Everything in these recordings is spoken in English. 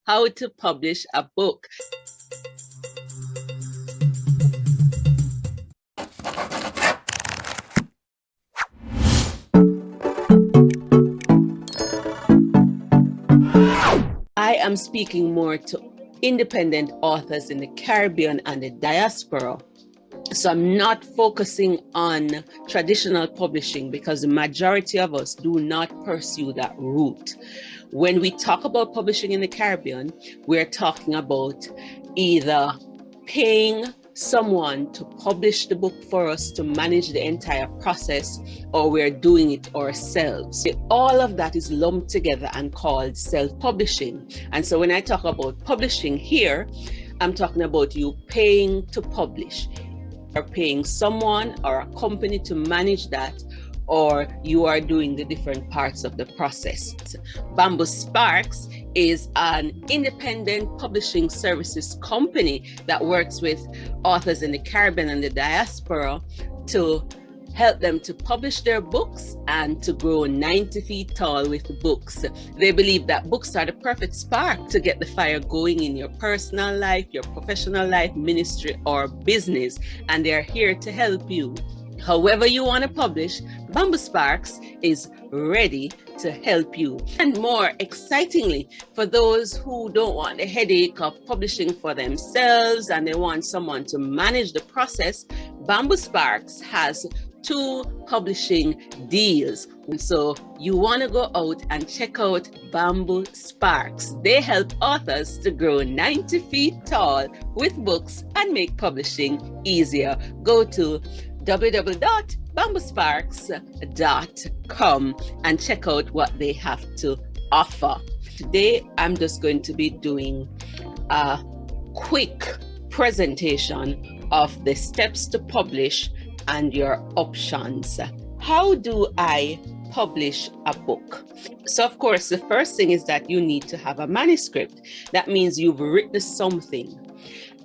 how to publish a book. I am speaking more to independent authors in the Caribbean and the diaspora. So I'm not focusing on traditional publishing because the majority of us do not pursue that route. When we talk about publishing in the Caribbean, we're talking about either paying someone to publish the book for us to manage the entire process, or we're doing it ourselves. All of that is lumped together and called self-publishing. And so when I talk about publishing here, I'm talking about you paying to publish. You're paying someone or a company to manage that, or you are doing the different parts of the process. BambuSparks is an independent publishing services company that works with authors in the Caribbean and the diaspora to help them to publish their books and to grow 90 feet tall with books. They believe that books are the perfect spark to get the fire going in your personal life, your professional life, ministry, or business, and they're here to help you. However you want to publish, BambuSparks is ready to help you. And more excitingly, for those who don't want the headache of publishing for themselves and they want someone to manage the process, BambuSparks has 2 publishing deals. So you want to go out and check out BambuSparks. They help authors to grow 90 feet tall with books and make publishing easier. Go to www.bambusparks.com and check out what they have to offer. Today, I'm just going to be doing a quick presentation of the steps to publish and your options. How do I publish a book? So of course, the first thing is that you need to have a manuscript. That means you've written something.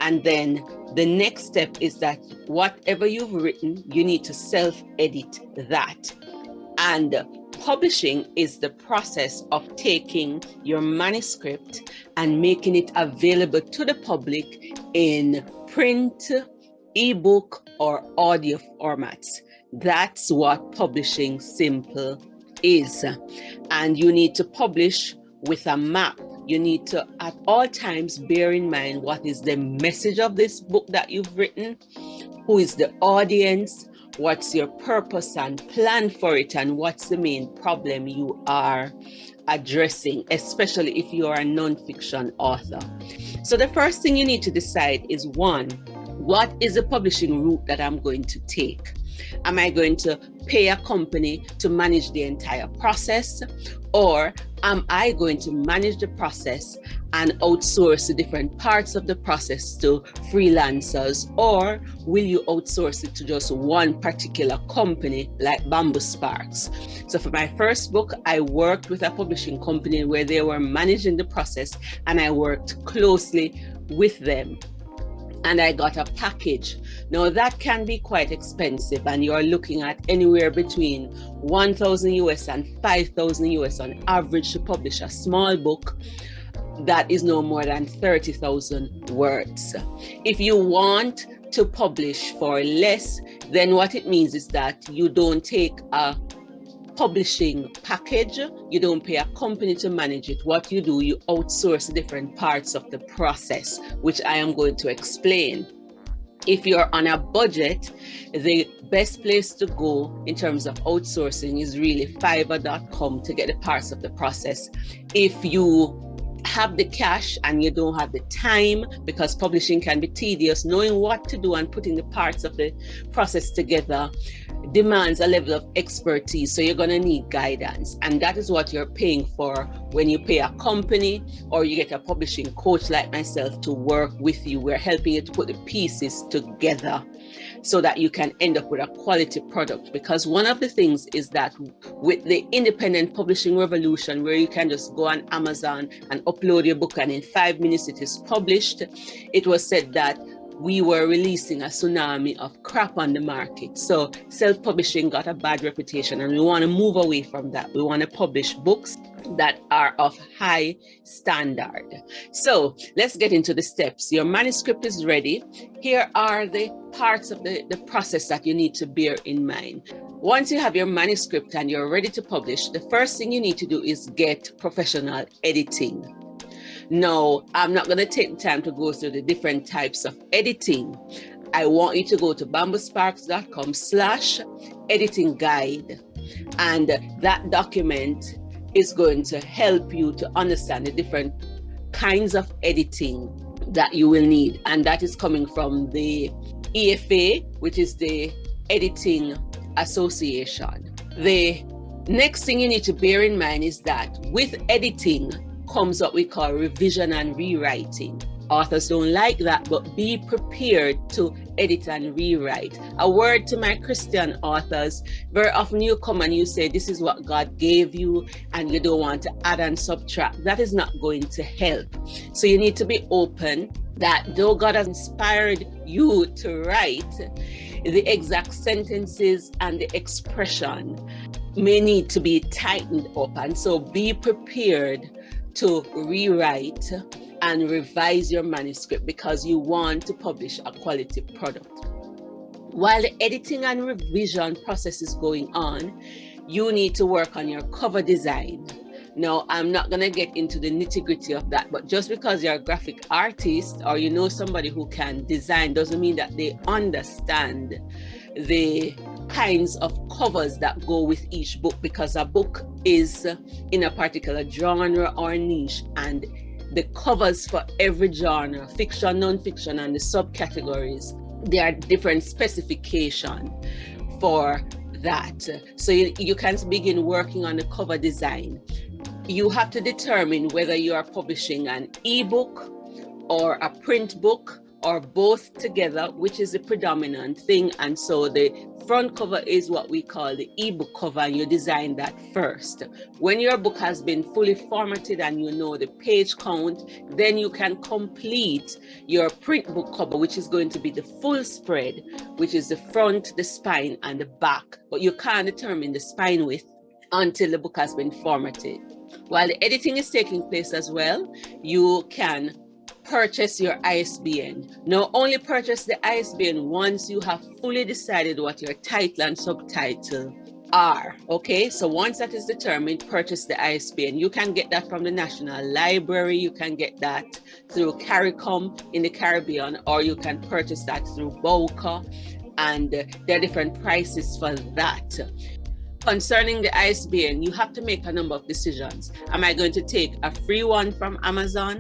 And then the next step is that whatever you've written, you need to self-edit that. And publishing is the process of taking your manuscript and making it available to the public in print, ebook, or audio formats. That's what publishing simple is. And you need to publish with a map. You need to at all times bear in mind what is the message of this book that you've written, who is the audience, what's your purpose and plan for it, and what's the main problem you are addressing, especially if you are a nonfiction author. So the first thing you need to decide is, 1, what is the publishing route that I'm going to take? Am I going to pay a company to manage the entire process? Or am I going to manage the process and outsource the different parts of the process to freelancers? Or will you outsource it to just one particular company like BambuSparks? So for my first book, I worked with a publishing company where they were managing the process, and I worked closely with them. And I got a package. Now that can be quite expensive, and you're looking at anywhere between 1,000 US and 5,000 US on average to publish a small book that is no more than 30,000 words. If you want to publish for less, then what it means is that you don't take a publishing package, you don't pay a company to manage it. What you do, you outsource different parts of the process, which I am going to explain. If you're on a budget, the best place to go in terms of outsourcing is really Fiverr.com to get the parts of the process. If you have the cash and you don't have the time, because publishing can be tedious, knowing what to do and putting the parts of the process together demands a level of expertise. So you're going to need guidance, and that is what you're paying for when you pay a company or you get a publishing coach like myself to work with you. We're helping you to put the pieces together so that you can end up with a quality product. Because one of the things is that with the independent publishing revolution, where you can just go on Amazon and upload your book and in 5 minutes it is published, it was said that we were releasing a tsunami of crap on the market. So self-publishing got a bad reputation, and we want to move away from that. We want to publish books that are of high standard. So let's get into the steps. Your manuscript is ready. Here are the parts of the process that you need to bear in mind. Once you have your manuscript and you're ready to publish, the first thing you need to do is get professional editing. Now, I'm not going to take the time to go through the different types of editing. I want you to go to bambusparks.com/editing guide, and that document is going to help you to understand the different kinds of editing that you will need. And that is coming from the EFA, which is the Editing Association. The next thing you need to bear in mind is that with editing comes what we call revision and rewriting. Authors don't like that, but be prepared to edit and rewrite. A word to my Christian authors: very often you come and you say this is what God gave you and you don't want to add and subtract. That is not going to help. So you need to be open that though God has inspired you to write, the exact sentences and the expression may need to be tightened up. And so be prepared to rewrite and revise your manuscript because you want to publish a quality product. While the editing and revision process is going on, you need to work on your cover design. Now, I'm not going to get into the nitty-gritty of that, but just because you're a graphic artist or you know somebody who can design doesn't mean that they understand the kinds of covers that go with each book, because a book is in a particular genre or niche, and the covers for every genre, fiction, non-fiction, and the subcategories, there are different specifications for that. So you can begin working on the cover design. You have to determine whether you are publishing an ebook or a print book or both together, which is the predominant thing. And so the front cover is what we call the ebook cover, and you design that first. When your book has been fully formatted and you know the page count, then you can complete your print book cover, which is going to be the full spread, which is the front, the spine, and the back. But you can't determine the spine width until the book has been formatted. While the editing is taking place as well, you can purchase your ISBN. Now, only purchase the ISBN once you have fully decided what your title and subtitle are. Okay, so once that is determined, purchase the ISBN. You can get that from the National Library, you can get that through CARICOM in the Caribbean, or you can purchase that through BOCA, and there are different prices for that. Concerning the ISBN, you have to make a number of decisions. Am I going to take a free one from Amazon?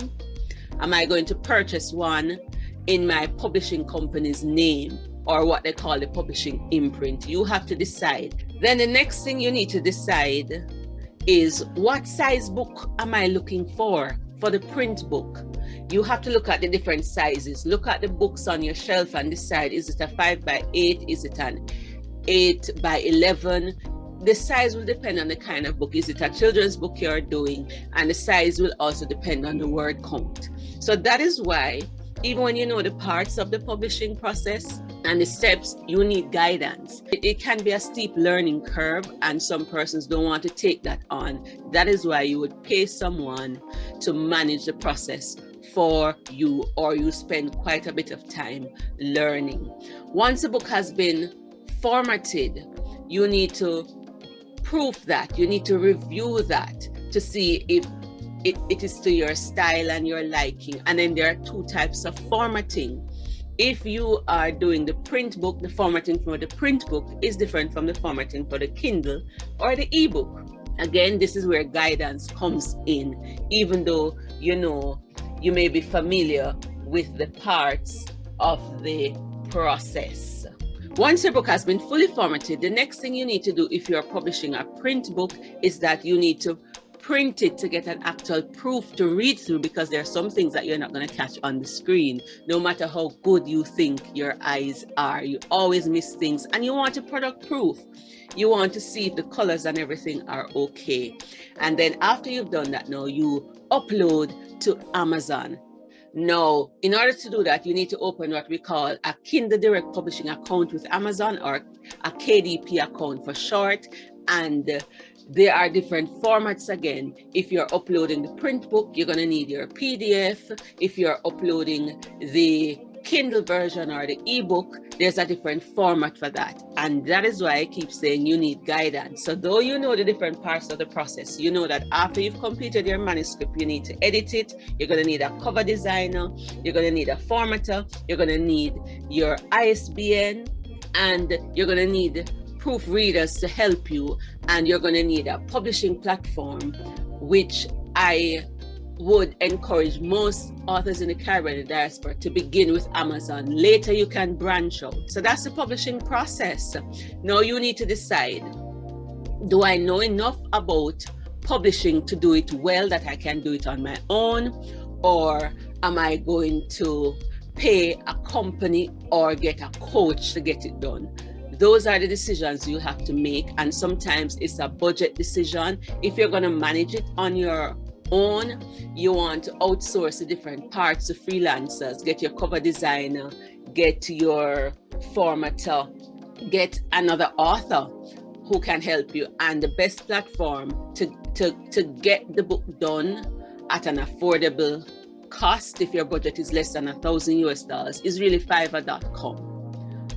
Am I going to purchase one in my publishing company's name, or what they call the publishing imprint? You have to decide. Then the next thing you need to decide is, what size book am I looking for the print book? You have to look at the different sizes. Look at the books on your shelf and decide, is it a 5x8? Is it an 8x11? The size will depend on the kind of book. Is it a children's book you're doing? And the size will also depend on the word count. So that is why, even when you know the parts of the publishing process and the steps, you need guidance. It can be a steep learning curve, and some persons don't want to take that on. That is why you would pay someone to manage the process for you, or you spend quite a bit of time learning. Once a book has been formatted, you need to proof that, you need to review that to see if it is to your style and your liking. And then there are two types of formatting. If you are doing the print book, the formatting for the print book is different from the formatting for the Kindle or the ebook. Again, this is where guidance comes in, even though you may be familiar with the parts of the process. Once your book has been fully formatted, the next thing you need to do if you're publishing a print book is that you need to print it to get an actual proof to read through, because there are some things that you're not going to catch on the screen. No matter how good you think your eyes are, you always miss things, and you want a product proof. You want to see if the colors and everything are okay. And then after you've done that, now you upload to Amazon. Now, in order to do that, you need to open what we call a Kindle Direct Publishing account with Amazon, or a KDP account for short. And There are different formats again. If you're uploading the print book, you're going to need your PDF. If you're uploading the Kindle version or the ebook, there's a different format for that. And that is why I keep saying you need guidance. So though you know the different parts of the process, you know that after you've completed your manuscript, you need to edit it. You're going to need a cover designer. You're going to need a formatter. You're going to need your ISBN, and you're going to need proofreaders to help you, and you're going to need a publishing platform, which I would encourage most authors in the Caribbean and diaspora to begin with Amazon. Later you can branch out. So that's the publishing process. Now you need to decide, do I know enough about publishing to do it well that I can do it on my own, or am I going to pay a company or get a coach to get it done? Those are the decisions you have to make, and sometimes it's a budget decision. If you're going to manage it on your own, you want to outsource the different parts to freelancers, get your cover designer, get your formatter, get another author who can help you. And the best platform to get the book done at an affordable cost, if your budget is less than $1,000 US, is really Fiverr.com.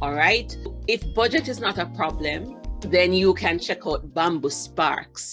All right. If budget is not a problem, then you can check out BambuSparks.